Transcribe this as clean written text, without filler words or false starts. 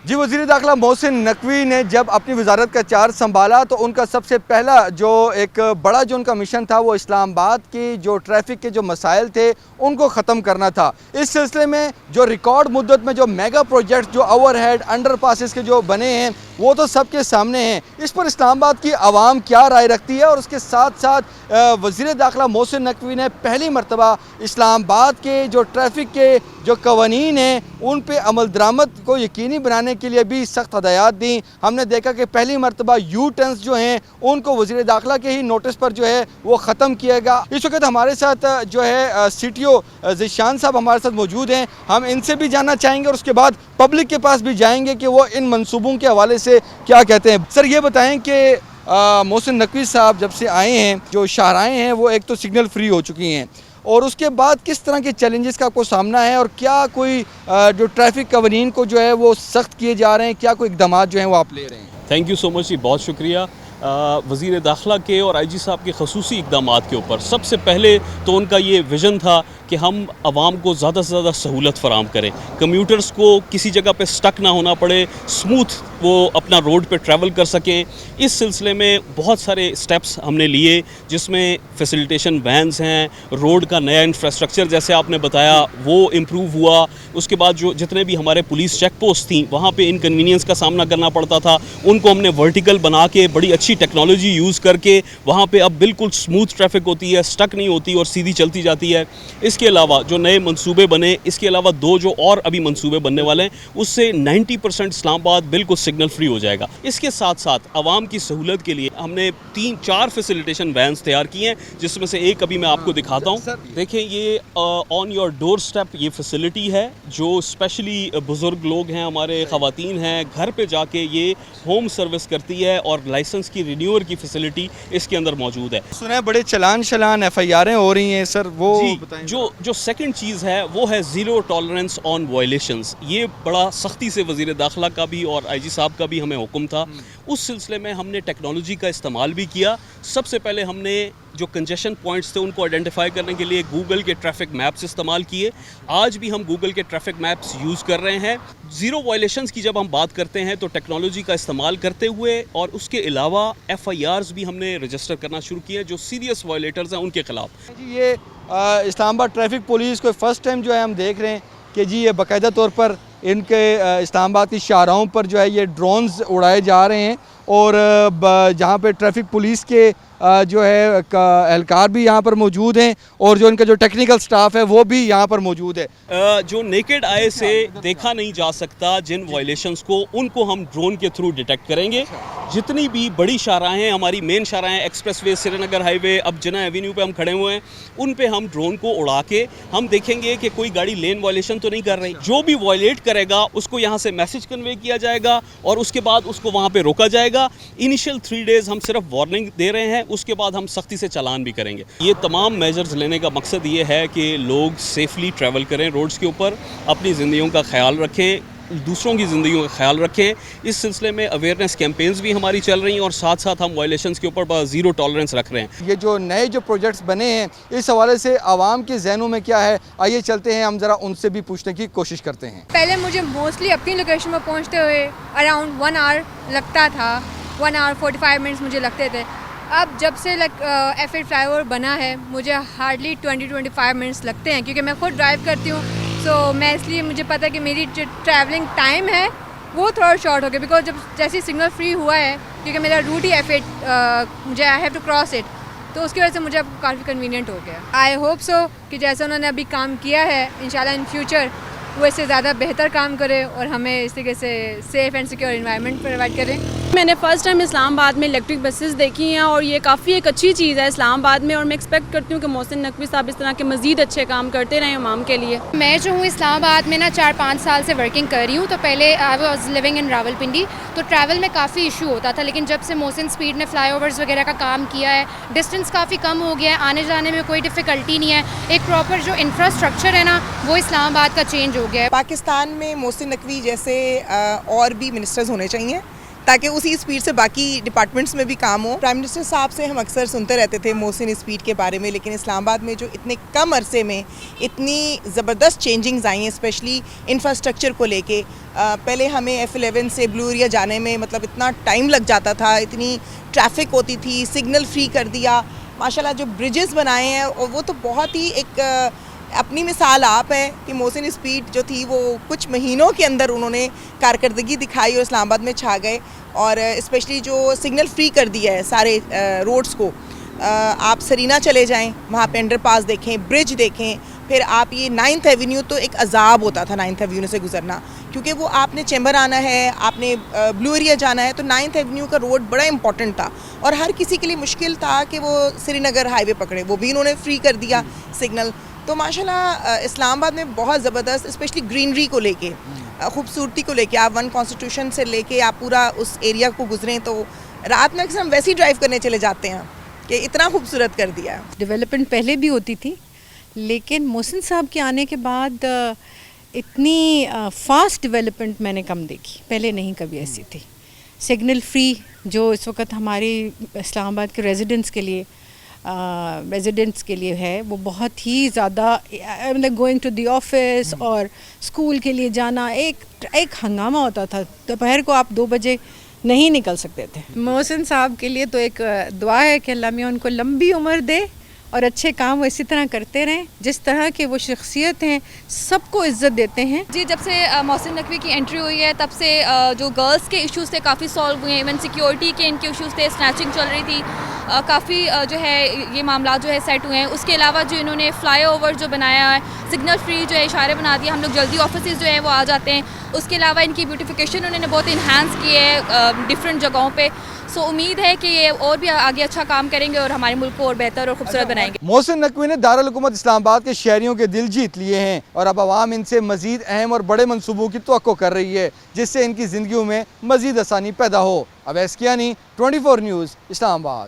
जी, वज़ीर दाखिला मोहसिन नकवी ने जब अपनी वज़ारत का चार्ज संभाला तो उनका सबसे पहला जो एक बड़ा जो उनका मिशन था वो इस्लामाबाद की जो ट्रैफिक के जो मसाइल थे उनको ख़त्म करना था। इस सिलसिले में जो रिकॉर्ड मुद्दत में जो मेगा प्रोजेक्ट जो ओवरहेड अंडर पासिस के जो बने हैं वो तो सबके सामने हैं। इस पर इस्लामाबाद की आवाम क्या राय रखती है और उसके साथ साथ वज़ीर दाखिला मोहसिन नकवी ने पहली मरतबा इस्लामाबाद के जो ट्रैफिक के जो कवानीन हैं उन पर अमल दरामद को यकीनी बनाने के लिए भी सख्त हदायत दी। हमने देखा कि पहली मरतबा यू टर्न्स जो हैं उनको वज़ीर दाखिला के ही नोटिस पर जो है वो ख़त्म किएगा। इस वक्त हमारे साथ जो है CTO ज़ीशान साहब हमारे साथ मौजूद हैं। हम इनसे भी जानना चाहेंगे और उसके बाद पब्लिक के पास भी जाएंगे कि वो इन मनसूबों के हवाले से क्या कहते हैं। सर ये बताएं कि मोहसिन नकवी साहब जब से आए हैं जो शाहराएँ हैं वो एक तो सिग्नल फ्री हो चुकी हैं और उसके बाद किस तरह के चैलेंजेस का आपको सामना है और क्या कोई जो ट्रैफिक कवानीन को जो है वो सख्त किए जा रहे हैं, क्या कोई इक़दामात जो हैं वो आप ले रहे हैं? थैंक यू सो मच जी, बहुत शुक्रिया। वज़ीर दाखिला के और IG साहब के खसूसी इक़दामात के ऊपर सबसे पहले तो उनका ये विज़न था कि हम आवाम को ज़्यादा से ज़्यादा सहूलत फ़राहम करें, कम्यूटर्स को किसी जगह पे स्टक ना होना पड़े, स्मूथ वो अपना रोड पे ट्रैवल कर सकें। इस सिलसिले में बहुत सारे स्टेप्स हमने लिए जिसमें फैसिलिटेशन वैन्स हैं, रोड का नया इंफ्रास्ट्रक्चर जैसे आपने बताया वो इम्प्रूव हुआ। उसके बाद जो जितने भी हमारे पुलिस चेक पोस्ट थी वहाँ पे इनकन्वीनियंस का सामना करना पड़ता था, उनको हमने वर्टिकल बना के बड़ी अच्छी टेक्नोलॉजी यूज़ करके वहाँ पे अब बिल्कुल स्मूथ ट्रैफिक होती है, स्टक नहीं होती और सीधी चलती जाती है। इसके अलावा जो नए मंसूबे बने, इसके अलावा 2 जो और अभी मंसूबे बनने वाले हैं उससे 90% इस्लामाबाद बिल्कुल सिग्नल फ्री हो जाएगा। इसके साथ साथ आवाम की सहूलत के लिए हमने 3-4 फैसिलिटेशन वैन्स तैयार किए हैं जिसमें से एक अभी मैं आपको दिखाता हूँ। देखें ये ऑन योर डोर स्टेप ये फैसिलिटी है जो स्पेशली बुज़ुर्ग लोग हैं, हमारे ख़वातीन हैं, घर पे जाके ये होम सर्विस करती है और लाइसेंस की रिन्यूअल की फैसिलिटी इसके अंदर मौजूद है। सुना है बड़े चलान FIR हो रही हैं सर, वो बताएं। जो सेकंड चीज़ है वो है ज़ीरो टॉलरेंस ऑन वायलेशंस। ये बड़ा सख्ती से वज़ीर दाखिला का भी और IG साहब का भी हमें हुक्म था। उस सिलसिले में हमने टेक्नोलॉजी का इस्तेमाल भी किया। सबसे पहले हमने जो कंजेशन पॉइंट्स थे उनको आइडेंटिफाई करने के लिए गूगल के ट्रैफिक मैप्स इस्तेमाल किए। आज भी हम गूगल के ट्रैफिक मैप्स यूज़ कर रहे हैं। ज़ीरो वायलेशंस की जब हम बात करते हैं तो टेक्नोलॉजी का इस्तेमाल करते हुए और उसके अलावा FIRs भी हमने रजिस्टर करना शुरू किए जो सीरियस वायलेटर्स हैं उनके ख़िलाफ़। जी ये इस्लामाबाद ट्रैफिक पुलिस को फर्स्ट टाइम जो है हम देख रहे हैं कि जी ये बाकायदा तौर पर इनके इस्लामाबाद की शाहराहों पर जो है ये ड्रोन्स उड़ाए जा रहे हैं और जहाँ पे ट्रैफिक पुलिस के जो है एहलकार भी यहाँ पर मौजूद हैं और जो इनका जो टेक्निकल स्टाफ है वो भी यहाँ पर मौजूद है। जो नेकेड आए से देखा नहीं जा सकता जिन वायलेशंस को, उनको हम ड्रोन के थ्रू डिटेक्ट करेंगे। जितनी भी बड़ी शाहराहें, हमारी मेन शाहराहें, एक्सप्रेसवे, श्रीनगर हाईवे, अब जिना एवेन्यू पे हम खड़े हुए हैं, उन पे हम ड्रोन को उड़ा के हम देखेंगे कि कोई गाड़ी लेन वायलेशन तो नहीं कर रही। जो भी वायलेट करेगा उसको यहाँ से मैसेज कन्वे किया जाएगा और उसके बाद उसको वहाँ पे रोका जाएगा। इनिशियल 3 डेज़ हम सिर्फ वार्निंग दे रहे हैं, उसके बाद हम सख्ती से चालान भी करेंगे। ये तमाम मेजर्स लेने का मकसद ये है कि लोग सेफली ट्रैवल करें रोड्स के ऊपर, अपनी ज़िंदगियों का ख्याल रखें, दूसरों की ज़िंदगियों का ख्याल रखें। इस सिलसिले में अवेयरनेस कैंपेन्स भी हमारी चल रही हैं और साथ साथ हम वायलेशंस के ऊपर ज़ीरो टॉलरेंस रख रहे हैं। ये जो नए जो प्रोजेक्ट्स बने हैं इस हवाले से आवाम के जहनों में क्या है, आइए चलते हैं हम ज़रा उनसे भी पूछने की कोशिश करते हैं। पहले मुझे मोस्टली अपनी लोकेशन पर पहुंचते हुए अराउंड 1 आवर लगता था, 1 आवर 45 मिनट्स मुझे लगते थे। अब जब से F8 फ्लाईओवर बना है मुझे हार्डली 20-25 मिनट्स लगते हैं क्योंकि मैं खुद ड्राइव करती हूँ। सो मैं इसलिए मुझे पता है कि मेरी जो ट्रैवलिंग टाइम है वो थोड़ा शॉर्ट हो गया बिकॉज जब जैसे सिग्नल फ्री हुआ है क्योंकि मेरा रूट ही F8 मुझे I have to cross it, तो उसकी वजह से मुझे अब काफ़ी कन्वीनियंट हो गया। आई होप सो कि जैसा उन्होंने अभी काम किया है इंशाल्लाह इन फ्यूचर वो इससे ज़्यादा बेहतर काम करे और हमें इस तरीके से safe and secure environment provide करें। मैंने फ़र्स्ट टाइम इस्लामाबाद में इलेक्ट्रिक बसेस देखी हैं और ये काफ़ी एक अच्छी चीज़ है इस्लामाबाद में और मैं एक्सपेक्ट करती हूँ कि मोहसिन नकवी साहब इस तरह के मज़ीद अच्छे काम करते रहें अवाम के लिए। मैं जो हूँ इस्लामाबाद में ना 4-5 साल से वर्किंग कर रही हूँ। तो पहले I was living in Rawalpindi, तो ट्रैवल में काफ़ी इशू होता था, लेकिन जब से मोहसिन स्पीड ने फ्लाईओवर्स वगैरह का काम किया है डिस्टेंस काफ़ी कम हो गया है, आने जाने में कोई डिफ़िकल्टी नहीं है। एक प्रॉपर जो इंफ्रास्ट्रक्चर है ना वो इस्लामाबाद का चेंज हो गया है। पाकिस्तान में मोहसिन नकवी जैसे और भी मिनिस्टर्स होने चाहिए ताकि उसी स्पीड से बाकी डिपार्टमेंट्स में भी काम हो। प्राइम मिनिस्टर साहब से हम अक्सर सुनते रहते थे मोहसिन स्पीड के बारे में, लेकिन इस्लामाबाद में जो इतने कम अरसे में इतनी ज़बरदस्त चेंजिंग्स आई हैं, स्पेशली इंफ्रास्ट्रक्चर को लेके। पहले हमें F11 से ब्लू एरिया जाने में मतलब इतना टाइम लग जाता था, इतनी ट्रैफिक होती थी, सिग्नल फ्री कर दिया। माशाल्लाह जो ब्रिजेस बनाए हैं और वो तो बहुत ही एक अपनी मिसाल आप है कि मोहसिन स्पीड जो थी वो कुछ महीनों के अंदर उन्होंने कारकर्दगी दिखाई और इस्लामाबाद में छा गए। और स्पेशली जो सिग्नल फ्री कर दिया है सारे रोड्स को, आप सरीना चले जाएं, वहाँ पे अंडरपास देखें, ब्रिज देखें, फिर आप ये 9th एवेन्यू तो एक अजाब होता था 9th एवेन्यू से गुजरना, क्योंकि वो आपने चैम्बर आना है, आपने ब्लू एरिया जाना है, तो 9th एवेन्यू का रोड बड़ा इंपॉर्टेंट था और हर किसी के लिए मुश्किल था कि वो श्रीनगर हाईवे पकड़े, वो भी इन्होंने फ्री कर दिया सिग्नल। तो माशाल्लाह इस्लामाबाद में बहुत ज़बरदस्त, स्पेशली ग्रीनरी को लेके, खूबसूरती को लेके, आप वन कॉन्स्टिट्यूशन से लेके आप पूरा उस एरिया को गुजरें तो रात में अक्सर हम वैसे ही ड्राइव करने चले जाते हैं कि इतना खूबसूरत कर दिया है। डेवलपमेंट पहले भी होती थी, लेकिन मोहसिन साहब के आने के बाद इतनी फास्ट डेवलपमेंट मैंने कम देखी, पहले नहीं कभी ऐसी थी। सिग्नल फ्री जो इस वक्त हमारी इस्लामाबाद के रेजिडेंट्स के लिए है, वो बहुत ही ज़्यादा, मतलब गोइंग टू दी ऑफिस और स्कूल के लिए जाना एक हंगामा होता था। दोपहर को आप 2 बजे नहीं निकल सकते थे। मोहसिन साहब के लिए तो एक दुआ है कि अल्लाह मियां उनको लंबी उम्र दे और अच्छे काम वो इसी तरह करते रहें, जिस तरह के वो शख्सियत हैं, सबको इज़्ज़त देते हैं। जी, जब से मोहसिन नकवी की एंट्री हुई है तब से जो गर्ल्स के इश्यूज़ थे काफ़ी सॉल्व हुए हैं। इवन सिक्योरिटी के इनके इश्यूज़ थे, स्नैचिंग चल रही थी, काफ़ी जो है ये मामला जो है सेट हुए हैं। उसके अलावा जो इन्होंने फ्लाईओवर जो बनाया है, सिग्नल फ्री जो है इशारे बना दिया, हम लोग जल्दी ऑफिस जो है वो आ जाते हैं। उसके अलावा इनकी ब्यूटिफिकेशन उन्होंने बहुत इन्हांस की है डिफरेंट जगहों पे। सो उम्मीद है कि ये और भी आगे अच्छा काम करेंगे और हमारे मुल्क को और बेहतर और खूबसूरत बनाएंगे। मोहसिन नकवी ने दारुल हुकूमत इस्लामाबाद के शहरियों के दिल जीत लिए हैं और अब आवाम इनसे मजीद अहम और बड़े मनसूबों की तवक्को कर रही है, जिससे इनकी ज़िंदगियों में मजीद आसानी पैदा हो। अवैस कियानी, 24 न्यूज़, इस्लामाबाद।